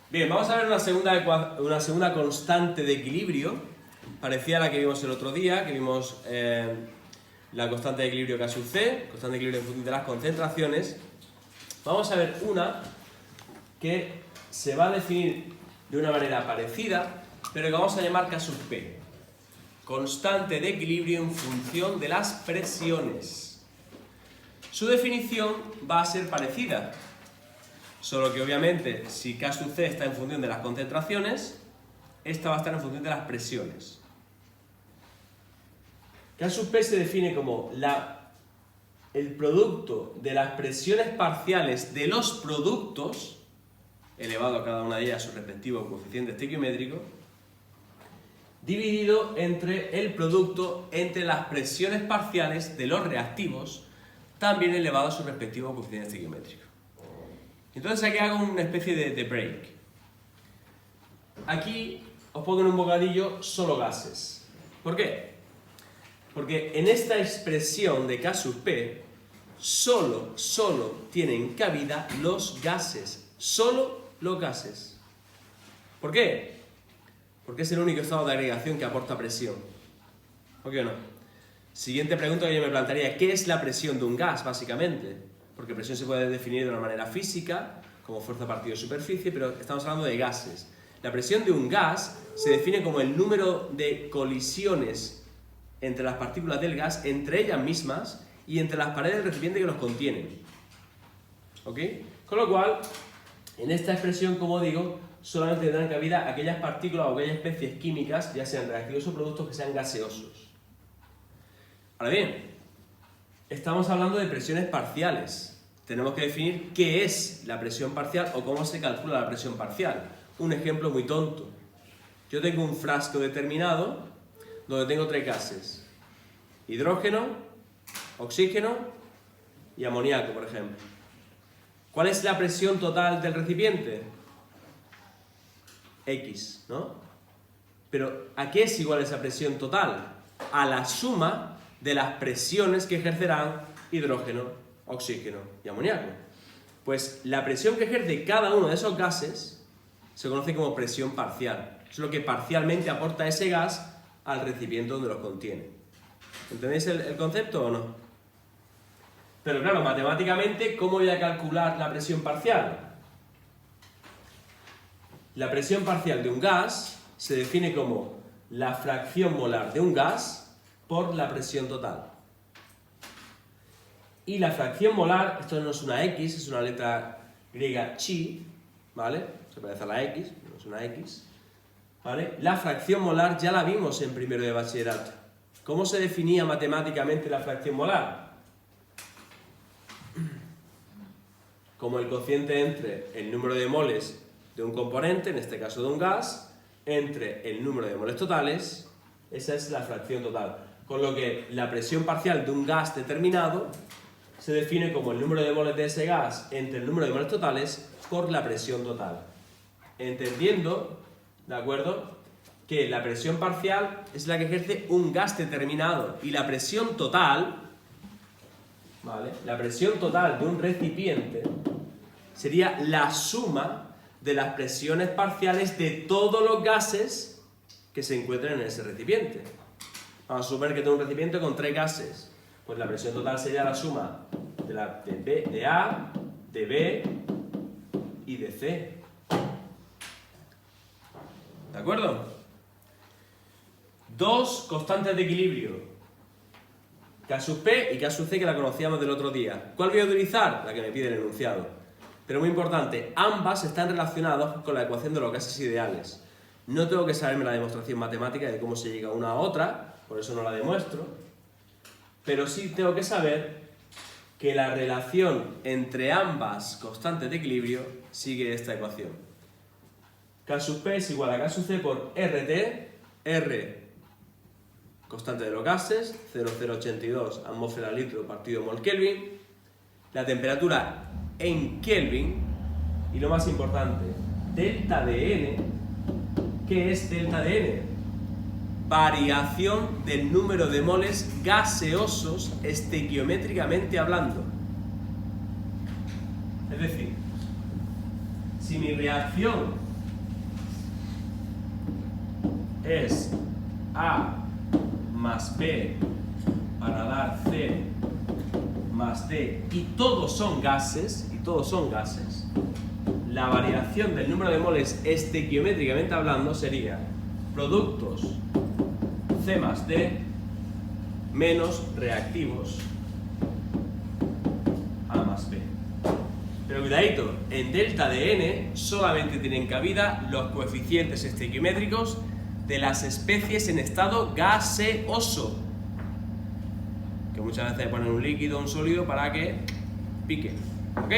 Bien, vamos a ver una segunda constante de equilibrio, parecida a la que vimos el otro día, que vimos la constante de equilibrio K sub C, constante de equilibrio en función de las concentraciones. Vamos a ver una que se va a definir de una manera parecida, pero que vamos a llamar K sub P, constante de equilibrio en función de las presiones. Su definición va a ser parecida, solo que obviamente si K sub C está en función de las concentraciones, esta va a estar en función de las presiones. K sub P se define como el producto de las presiones parciales de los productos, elevado a cada una de ellas a su respectivo coeficiente estequiométrico, dividido entre el producto entre las presiones parciales de los reactivos, también elevado a su respectivo coeficiente estequiométrico. Entonces aquí hago una especie de break. Aquí os pongo en un bocadillo solo gases. ¿Por qué? Porque en esta expresión de K sub P solo tienen cabida los gases. Solo los gases. ¿Por qué? Porque es el único estado de agregación que aporta presión. ¿Por qué no? Siguiente pregunta que yo me plantearía: ¿qué es la presión de un gas, básicamente? Porque presión se puede definir de una manera física, como fuerza partido superficie, pero estamos hablando de gases. La presión de un gas se define como el número de colisiones entre las partículas del gas, entre ellas mismas y entre las paredes del recipiente que los contienen. ¿Ok? Con lo cual, en esta expresión, como digo, solamente tendrán cabida aquellas partículas o aquellas especies químicas, ya sean reactivos o productos, que sean gaseosos. Ahora bien, estamos hablando de presiones parciales. Tenemos que definir qué es la presión parcial o cómo se calcula la presión parcial. Un ejemplo muy tonto. Yo tengo un frasco determinado donde tengo tres gases: hidrógeno, oxígeno y amoníaco, por ejemplo. ¿Cuál es la presión total del recipiente? X, ¿no? Pero ¿a qué es igual esa presión total? A la suma de las presiones que ejercerán hidrógeno, oxígeno y amoníaco. Pues la presión que ejerce cada uno de esos gases se conoce como presión parcial. Es lo que parcialmente aporta ese gas al recipiente donde los contiene. ¿Entendéis el concepto o no? Pero claro, matemáticamente, ¿cómo voy a calcular la presión parcial? La presión parcial de un gas se define como la fracción molar de un gas por la presión total. Y la fracción molar, esto no es una X, es una letra griega chi, ¿vale? Se parece a la X, no es una X, ¿vale? La fracción molar ya la vimos en primero de bachillerato. ¿Cómo se definía matemáticamente la fracción molar? Como el cociente entre el número de moles de un componente, en este caso de un gas, entre el número de moles totales. Esa es la fracción total. Con lo que la presión parcial de un gas determinado se define como el número de moles de ese gas entre el número de moles totales por la presión total. Entendiendo, ¿de acuerdo?, que la presión parcial es la que ejerce un gas determinado y la presión total, ¿vale?, la presión total de un recipiente sería la suma de las presiones parciales de todos los gases que se encuentran en ese recipiente. Vamos a suponer que tengo un recipiente con tres gases. Pues la presión total sería la suma de A, de B y de C. ¿De acuerdo? Dos constantes de equilibrio, K sub P y K sub C, que la conocíamos del otro día. ¿Cuál voy a utilizar? La que me pide el enunciado. Pero muy importante, ambas están relacionadas con la ecuación de los gases ideales. No tengo que saberme la demostración matemática de cómo se llega una a otra, por eso no la demuestro, pero sí tengo que saber que la relación entre ambas constantes de equilibrio sigue esta ecuación. K sub P es igual a K sub C por RT, R, constante de los gases, 0,082 atmósfera litro partido mol Kelvin, la temperatura en Kelvin, y lo más importante, delta de N. ¿Qué es delta de N? Variación del número de moles gaseosos estequiométricamente hablando. Es decir, si mi reacción es A más B para dar C más D, y todos son gases, la variación del número de moles estequiométricamente hablando sería productos C más D menos reactivos A más B. Pero cuidadito, en delta de N solamente tienen cabida los coeficientes estequiométricos de las especies en estado gaseoso, que muchas veces ponen un líquido o un sólido para que pique, ¿ok?